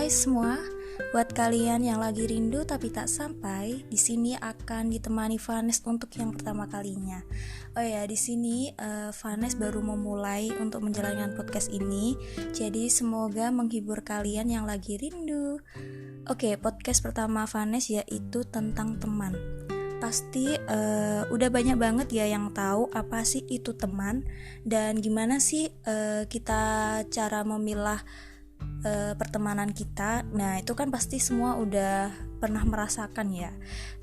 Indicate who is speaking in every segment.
Speaker 1: Hai semua, buat kalian yang lagi rindu tapi tak sampai, di sini akan ditemani Vanes untuk yang pertama kalinya. Oh ya, di sini Vanes baru memulai untuk menjalankan podcast ini, jadi semoga menghibur kalian yang lagi rindu. Oke, podcast pertama Vanes yaitu tentang teman. Pasti udah banyak banget ya yang tahu apa sih itu teman dan gimana sih kita cara memilah pertemanan kita. Nah, itu kan pasti semua udah pernah merasakan ya.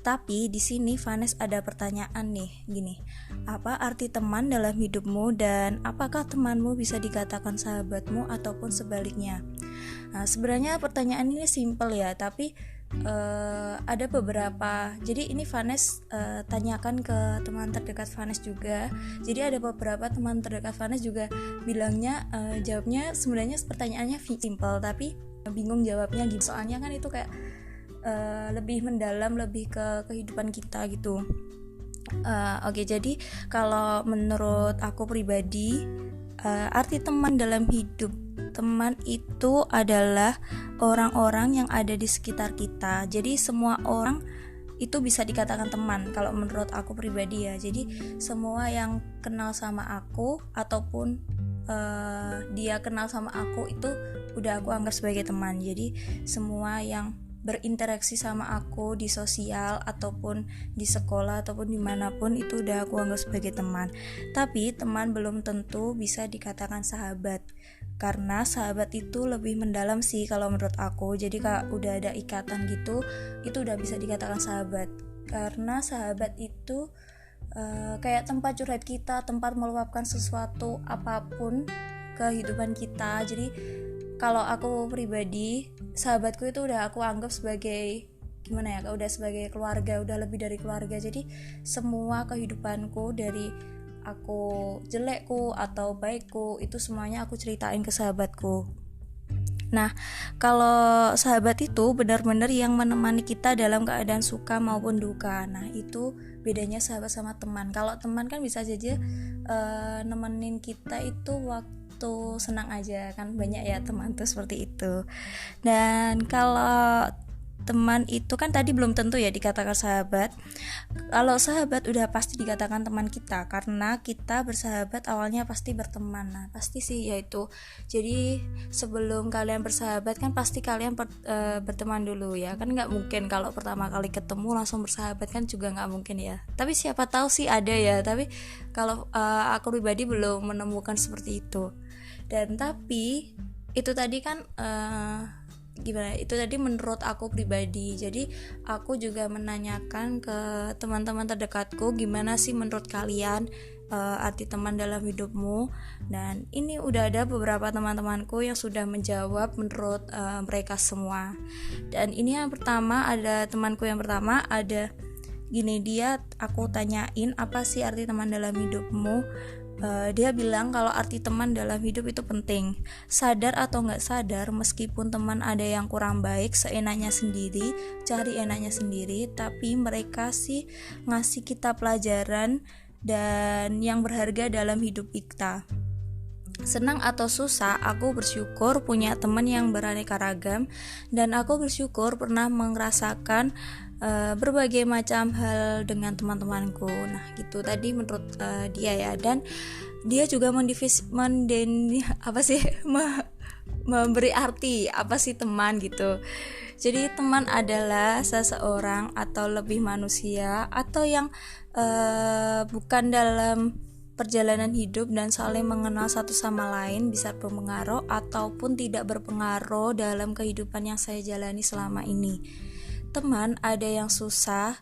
Speaker 1: Tapi di sini Vanes ada pertanyaan nih, gini. Apa arti teman dalam hidupmu dan apakah temanmu bisa dikatakan sahabatmu ataupun sebaliknya? Nah, sebenarnya pertanyaan ini simpel ya, tapi ada beberapa. Jadi ini Vanes tanyakan ke teman terdekat Vanes juga. Jadi ada beberapa teman terdekat Vanes juga bilangnya jawabnya sebenarnya pertanyaannya simple tapi bingung jawabnya gitu. Soalnya kan itu kayak lebih mendalam, lebih ke kehidupan kita gitu. Oke, jadi kalau menurut aku pribadi arti teman dalam hidup, teman itu adalah orang-orang yang ada di sekitar kita. Jadi semua orang itu bisa dikatakan teman kalau menurut aku pribadi ya. Jadi semua yang kenal sama aku ataupun dia kenal sama aku itu udah aku anggap sebagai teman. Jadi semua yang berinteraksi sama aku di sosial ataupun di sekolah ataupun dimanapun itu udah aku anggap sebagai teman. Tapi teman belum tentu bisa dikatakan sahabat, karena sahabat itu lebih mendalam sih kalau menurut aku. Jadi kalau udah ada ikatan gitu, itu udah bisa dikatakan sahabat. Karena sahabat itu kayak tempat curhat kita, tempat meluapkan sesuatu apapun kehidupan kita. Jadi kalau aku pribadi, sahabatku itu udah aku anggap sebagai gimana ya, udah sebagai keluarga, udah lebih dari keluarga. Jadi semua kehidupanku dari aku jelekku atau baikku itu semuanya aku ceritain ke sahabatku. Nah, kalau sahabat itu benar-benar yang menemani kita dalam keadaan suka maupun duka. Nah, itu bedanya sahabat sama teman. Kalau teman kan bisa saja nemenin kita itu waktu senang aja, kan banyak ya teman tuh seperti itu. Dan kalau teman itu kan tadi belum tentu ya dikatakan sahabat. Kalau sahabat udah pasti dikatakan teman kita, karena kita bersahabat awalnya pasti berteman. Nah, pasti sih yaitu. Jadi sebelum kalian bersahabat kan pasti kalian berteman dulu ya. Kan nggak mungkin kalau pertama kali ketemu langsung bersahabat, kan juga nggak mungkin ya. Tapi siapa tahu sih ada ya. Tapi kalau aku pribadi belum menemukan seperti itu. Dan tapi itu tadi kan gimana? Itu tadi menurut aku pribadi. Jadi aku juga menanyakan ke teman-teman terdekatku, gimana sih menurut kalian arti teman dalam hidupmu? Dan ini udah ada beberapa teman-temanku yang sudah menjawab menurut mereka semua. Dan ini yang pertama, ada temanku yang pertama ada gini, dia aku tanyain apa sih arti teman dalam hidupmu. Dia bilang kalau arti teman dalam hidup itu penting. Sadar atau gak sadar, meskipun teman ada yang kurang baik, seenaknya sendiri, cari enaknya sendiri, tapi mereka sih ngasih kita pelajaran dan yang berharga dalam hidup kita. Senang atau susah, aku bersyukur punya teman yang beraneka ragam, dan aku bersyukur pernah merasakan berbagai macam hal dengan teman-temanku. Nah, gitu tadi menurut dia ya. Dan dia juga memberi arti apa sih teman gitu. Jadi teman adalah seseorang atau lebih manusia atau yang bukan dalam perjalanan hidup dan saling mengenal satu sama lain, bisa berpengaruh ataupun tidak berpengaruh dalam kehidupan yang saya jalani selama ini. Teman ada yang susah,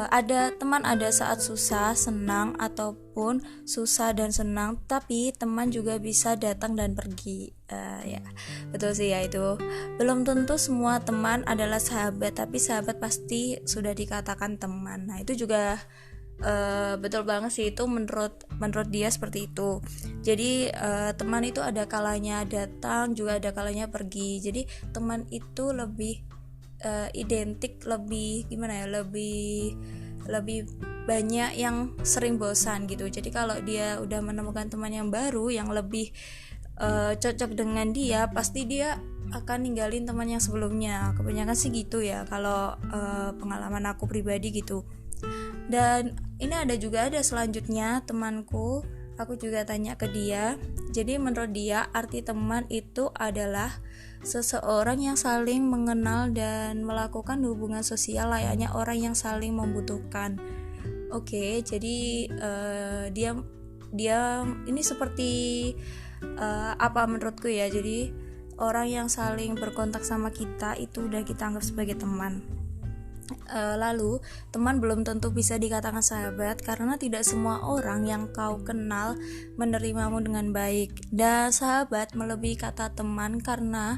Speaker 1: ada saat susah, senang ataupun susah dan senang, tapi teman juga bisa datang dan pergi. Ya, betul sih ya itu. Belum tentu semua teman adalah sahabat, tapi sahabat pasti sudah dikatakan teman. Nah, itu juga betul banget sih, itu menurut dia seperti itu. Jadi teman itu ada kalanya datang, juga ada kalanya pergi. Jadi teman itu lebih identik, lebih gimana ya, lebih banyak yang sering bosan gitu. Jadi kalau dia udah menemukan teman yang baru yang lebih cocok dengan dia, pasti dia akan ninggalin teman yang sebelumnya. Kebanyakan sih gitu ya kalau pengalaman aku pribadi gitu. Dan ini ada selanjutnya temanku, aku juga tanya ke dia. Jadi menurut dia arti teman itu adalah seseorang yang saling mengenal dan melakukan hubungan sosial layaknya orang yang saling membutuhkan. Oke, jadi dia ini seperti apa menurutku ya. Jadi orang yang saling berkontak sama kita itu udah kita anggap sebagai teman. Lalu teman belum tentu bisa dikatakan sahabat karena tidak semua orang yang kau kenal menerimamu dengan baik. Dan sahabat melebihi kata teman karena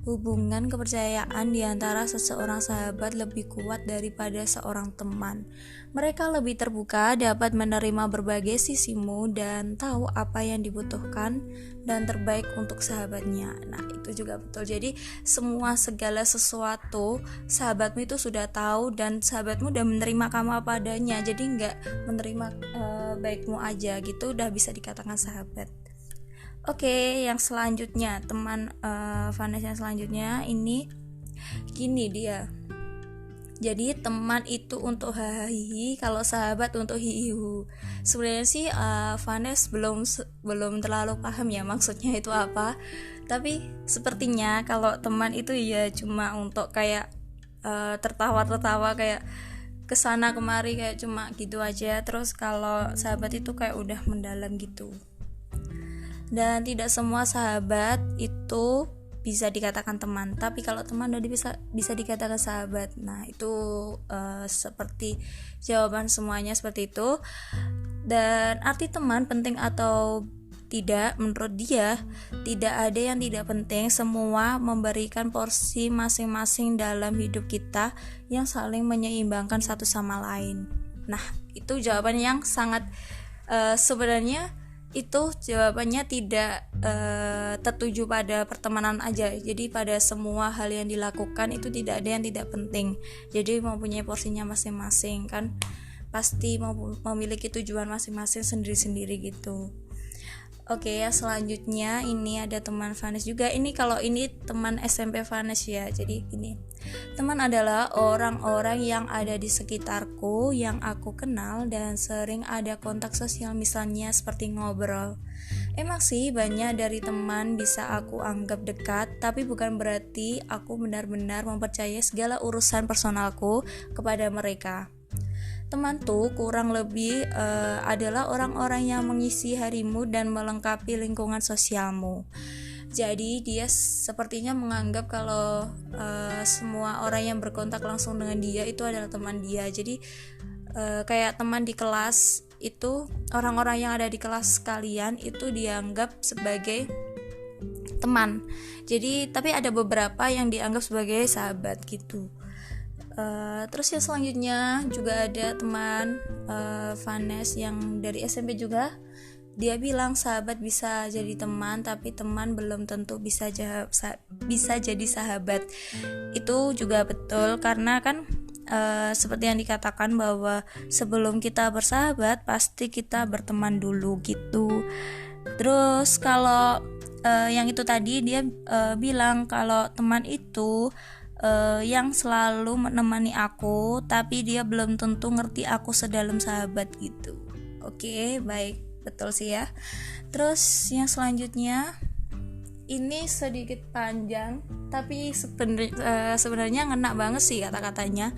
Speaker 1: hubungan kepercayaan di antara seseorang sahabat lebih kuat daripada seorang teman. Mereka lebih terbuka, dapat menerima berbagai sisimu dan tahu apa yang dibutuhkan dan terbaik untuk sahabatnya. Nah, itu juga betul. Jadi segala sesuatu sahabatmu itu sudah tahu dan sahabatmu udah menerima kamu apa adanya. Jadi nggak menerima baikmu aja gitu, udah bisa dikatakan sahabat. Oke, yang selanjutnya teman Vanessa yang selanjutnya ini gini dia. Jadi teman itu untuk hahihi, kalau sahabat untuk hihihu. Sebenarnya sih Vanessa belum terlalu paham ya maksudnya itu apa. Tapi sepertinya kalau teman itu ya cuma untuk kayak tertawa-tertawa kayak kesana kemari kayak cuma gitu aja. Terus kalau sahabat itu kayak udah mendalam gitu. Dan tidak semua sahabat itu bisa dikatakan teman, tapi kalau teman udah bisa dikatakan sahabat. Nah itu seperti jawaban semuanya seperti itu. Dan arti teman penting atau tidak, menurut dia tidak ada yang tidak penting. Semua memberikan porsi masing-masing dalam hidup kita yang saling menyeimbangkan satu sama lain. Nah itu jawaban yang sangat sebenarnya itu jawabannya tidak tertuju pada pertemanan aja. Jadi pada semua hal yang dilakukan itu tidak ada yang tidak penting. Jadi mempunyai porsinya masing-masing kan, pasti memiliki tujuan masing-masing sendiri-sendiri gitu. Oke, ya selanjutnya ini ada teman Vanessa juga. Ini kalau ini teman SMP Vanessa ya. Jadi ini teman adalah orang-orang yang ada di sekitarku yang aku kenal dan sering ada kontak sosial, misalnya seperti ngobrol. Emang sih banyak dari teman bisa aku anggap dekat, tapi bukan berarti aku benar-benar mempercayai segala urusan personalku kepada mereka. Teman tuh kurang lebih adalah orang-orang yang mengisi harimu dan melengkapi lingkungan sosialmu. Jadi dia sepertinya menganggap kalau semua orang yang berkontak langsung dengan dia itu adalah teman dia. Jadi kayak teman di kelas itu, orang-orang yang ada di kelas kalian itu dianggap sebagai teman. Jadi tapi ada beberapa yang dianggap sebagai sahabat gitu. Terus yang selanjutnya juga ada teman Vanessa yang dari SMP juga. Dia bilang sahabat bisa jadi teman, tapi teman belum tentu bisa jadi sahabat. Itu juga betul karena kan seperti yang dikatakan bahwa sebelum kita bersahabat pasti kita berteman dulu gitu. Terus kalau yang itu tadi dia bilang kalau teman itu yang selalu menemani aku, tapi dia belum tentu ngerti aku sedalam sahabat gitu. Oke, baik, betul sih ya. Terus yang selanjutnya ini sedikit panjang, tapi sebenarnya ngena banget sih kata-katanya.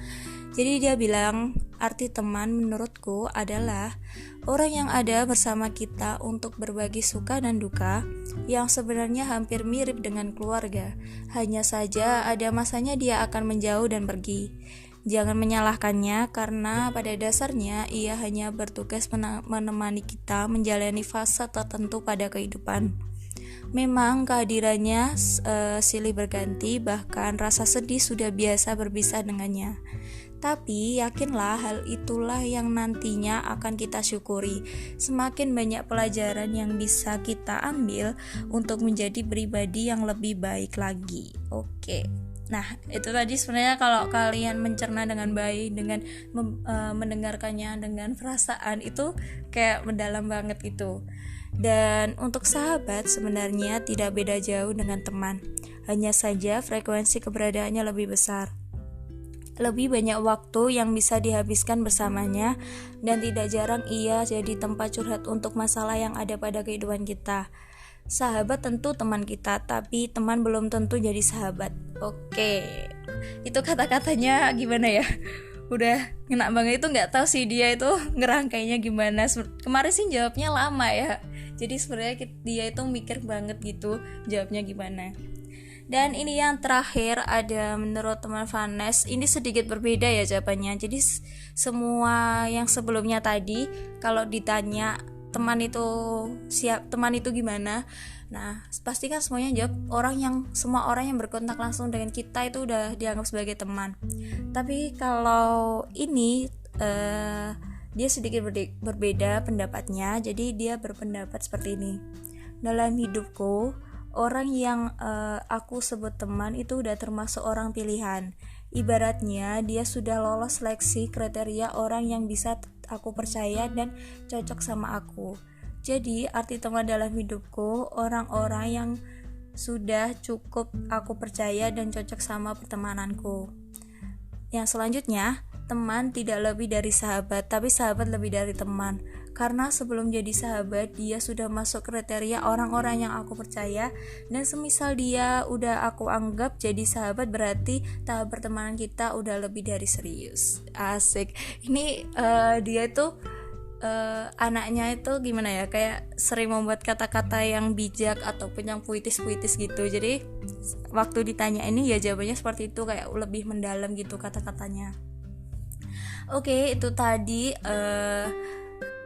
Speaker 1: Jadi dia bilang arti teman menurutku adalah orang yang ada bersama kita untuk berbagi suka dan duka, yang sebenarnya hampir mirip dengan keluarga. Hanya saja ada masanya dia akan menjauh dan pergi. Jangan menyalahkannya karena pada dasarnya ia hanya bertugas menemani kita menjalani fase tertentu pada kehidupan. Memang kehadirannya silih berganti, bahkan rasa sedih sudah biasa berpisah dengannya. Tapi yakinlah hal itulah yang nantinya akan kita syukuri. Semakin banyak pelajaran yang bisa kita ambil untuk menjadi pribadi yang lebih baik lagi. Oke. Nah, itu tadi sebenarnya kalau kalian mencerna dengan baik, dengan mendengarkannya dengan perasaan, itu kayak mendalam banget gitu. Dan untuk sahabat sebenarnya tidak beda jauh dengan teman. Hanya saja frekuensi keberadaannya lebih besar. Lebih banyak waktu yang bisa dihabiskan bersamanya, dan tidak jarang ia jadi tempat curhat untuk masalah yang ada pada kehidupan kita. Sahabat tentu teman kita, tapi teman belum tentu jadi sahabat. Oke, itu kata-katanya gimana ya? Udah ngena banget, itu nggak tahu sih dia itu ngerangkainya gimana. Kemarin sih jawabnya lama ya, jadi sebenarnya dia itu mikir banget gitu jawabnya gimana. Dan ini yang terakhir ada menurut teman Vanes, ini sedikit berbeda ya jawabannya. Jadi semua yang sebelumnya tadi kalau ditanya teman itu gimana, nah pasti kan semuanya jawab semua orang yang berkontak langsung dengan kita itu udah dianggap sebagai teman. Tapi kalau ini dia sedikit berbeda pendapatnya. Jadi dia berpendapat seperti ini: dalam hidupku, orang yang aku sebut teman itu udah termasuk orang pilihan. Ibaratnya dia sudah lolos seleksi kriteria orang yang bisa aku percaya dan cocok sama aku. Jadi arti teman dalam hidupku orang-orang yang sudah cukup aku percaya dan cocok sama pertemananku. Yang selanjutnya, teman tidak lebih dari sahabat, tapi sahabat lebih dari teman. Karena sebelum jadi sahabat, dia sudah masuk kriteria orang-orang yang aku percaya. Dan semisal dia udah aku anggap jadi sahabat, berarti tahap pertemanan kita udah lebih dari serius. Asik. Ini dia tuh anaknya itu gimana ya, kayak sering membuat kata-kata yang bijak ataupun yang puitis-puitis gitu. Jadi waktu ditanya ini ya jawabannya seperti itu, kayak lebih mendalam gitu kata-katanya. Oke, itu tadi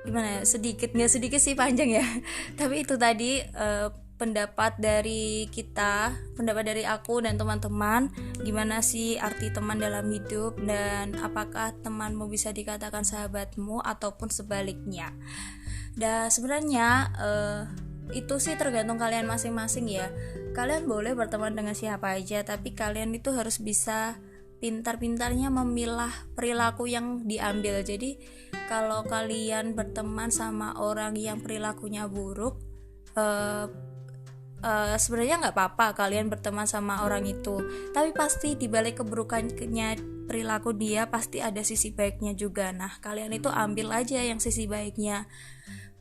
Speaker 1: gimana ya, nggak sedikit sih, panjang ya. Tapi itu tadi pendapat dari aku dan teman-teman, gimana sih arti teman dalam hidup, dan apakah temanmu bisa dikatakan sahabatmu ataupun sebaliknya. Dan sebenarnya itu sih tergantung kalian masing-masing ya. Kalian boleh berteman dengan siapa aja, tapi kalian itu harus bisa pintar-pintarnya memilah perilaku yang diambil. Jadi kalau kalian berteman sama orang yang perilakunya buruk, sebenarnya nggak apa-apa kalian berteman sama orang itu, tapi pasti dibalik keburukannya perilaku dia pasti ada sisi baiknya juga. Nah kalian itu ambil aja yang sisi baiknya.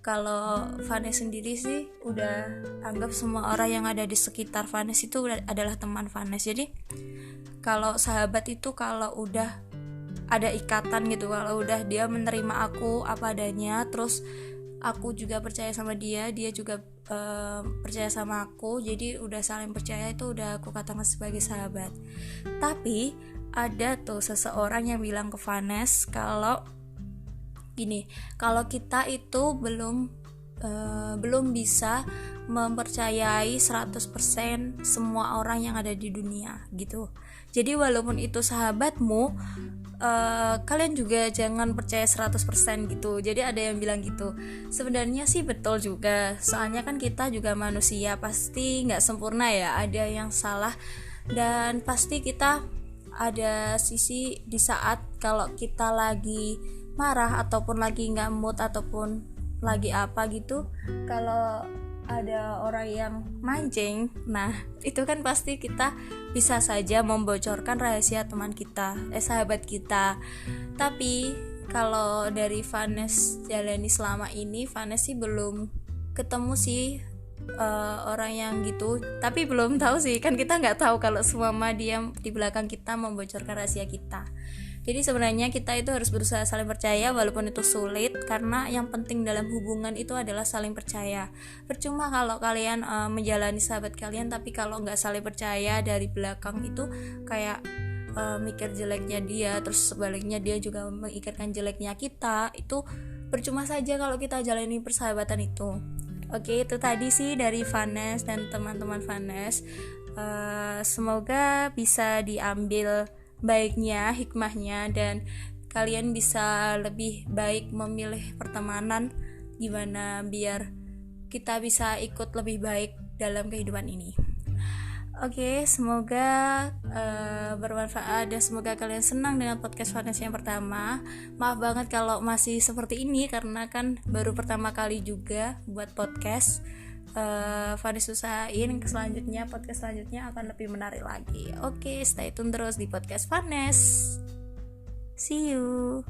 Speaker 1: Kalau Vanes sendiri sih udah anggap semua orang yang ada di sekitar Vanes itu adalah teman Vanes. Jadi kalau sahabat itu kalau udah ada ikatan gitu, kalau udah dia menerima aku apa adanya, terus aku juga percaya sama dia juga percaya sama aku, jadi udah saling percaya, itu udah aku katakan sebagai sahabat. Tapi ada tuh seseorang yang bilang ke Vanes kalau gini, kalau kita itu belum bisa mempercayai 100% semua orang yang ada di dunia gitu. Jadi walaupun itu sahabatmu, kalian juga jangan percaya 100% gitu. Jadi ada yang bilang gitu. Sebenarnya sih betul juga, soalnya kan kita juga manusia, pasti gak sempurna ya, ada yang salah. Dan pasti kita ada sisi di saat kalau kita lagi marah ataupun lagi gak mood ataupun lagi apa gitu, kalau ada orang yang mancing, nah itu kan pasti kita bisa saja membocorkan rahasia teman kita, sahabat kita. Tapi kalau dari Vanes jalani selama ini, Vanes sih belum ketemu sih orang yang gitu. Tapi belum tahu sih, kan kita nggak tahu kalau semua dia di belakang kita membocorkan rahasia kita. Jadi sebenarnya kita itu harus berusaha saling percaya walaupun itu sulit, karena yang penting dalam hubungan itu adalah saling percaya. Percuma kalau kalian menjalani sahabat kalian tapi kalau nggak saling percaya, dari belakang itu kayak mikir jeleknya dia, terus sebaliknya dia juga mengikatkan jeleknya kita, itu percuma saja kalau kita jalani persahabatan itu. Oke, itu tadi sih dari Vanes dan teman-teman Vanes. Semoga bisa diambil baiknya, hikmahnya, dan kalian bisa lebih baik memilih pertemanan, gimana biar kita bisa ikut lebih baik dalam kehidupan ini. Oke, semoga bermanfaat dan semoga kalian senang dengan podcast Vanes yang pertama. Maaf banget kalau masih seperti ini karena kan baru pertama kali juga buat podcast. Vanes usahain podcast selanjutnya akan lebih menarik lagi. Oke, stay tune terus di podcast Vanes. See you.